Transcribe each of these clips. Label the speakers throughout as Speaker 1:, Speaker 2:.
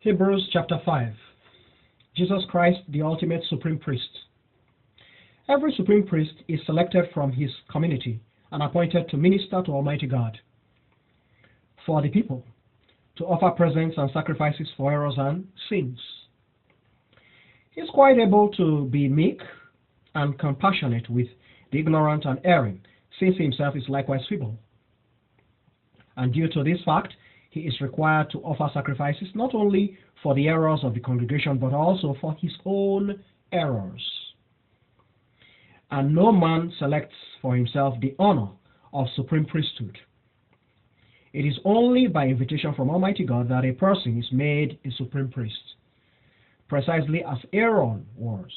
Speaker 1: Hebrews chapter 5. Jesus Christ, the ultimate supreme priest. Every supreme priest is selected from his community and appointed to minister to Almighty God for the people, to offer presents and sacrifices for errors and sins. He is quite able to be meek and compassionate with the ignorant and erring, since he himself is likewise feeble. And due to this fact, he is required to offer sacrifices not only for the errors of the congregation, but also for his own errors. And no man selects for himself the honor of supreme priesthood. It is only by invitation from Almighty God that a person is made a supreme priest, precisely as Aaron was.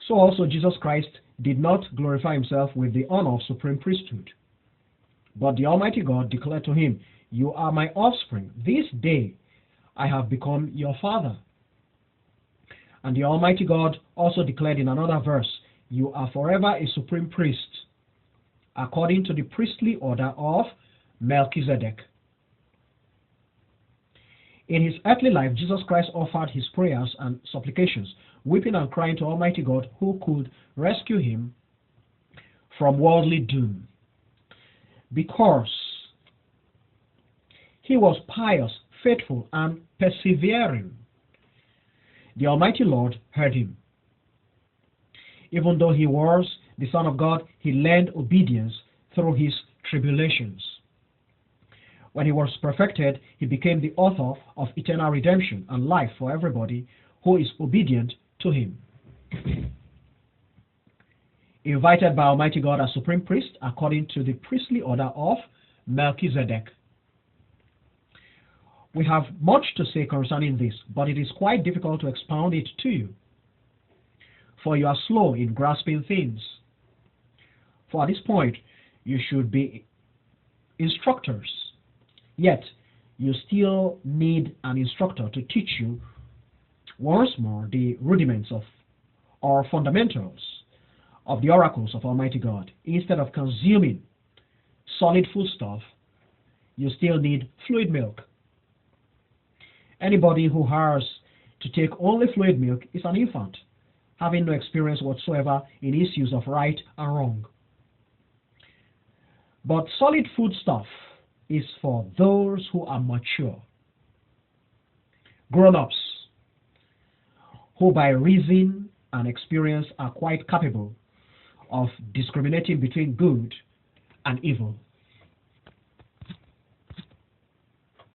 Speaker 1: So also Jesus Christ did not glorify himself with the honor of supreme priesthood. But the Almighty God declared to him, "You are my offspring. This day I have become your father." And the Almighty God also declared in another verse, "You are forever a supreme priest, according to the priestly order of Melchizedek." In his earthly life, Jesus Christ offered his prayers and supplications, weeping and crying to Almighty God, who could rescue him from worldly doom, because he was pious, faithful, and persevering. The Almighty Lord heard him. Even though he was the Son of God, he learned obedience through his tribulations. When he was perfected, he became the author of eternal redemption and life for everybody who is obedient to him. Invited by Almighty God as supreme priest according to the priestly order of Melchizedek. We have much to say concerning this, but it is quite difficult to expound it to you, for you are slow in grasping things. For at this point, you should be instructors, yet you still need an instructor to teach you once more the rudiments of or fundamentals of the oracles of Almighty God. Instead of consuming solid foodstuff, you still need fluid milk. Anybody who has to take only fluid milk is an infant, having no experience whatsoever in issues of right and wrong. But solid foodstuff is for those who are mature, grown-ups, who by reason and experience are quite capable of discriminating between good and evil.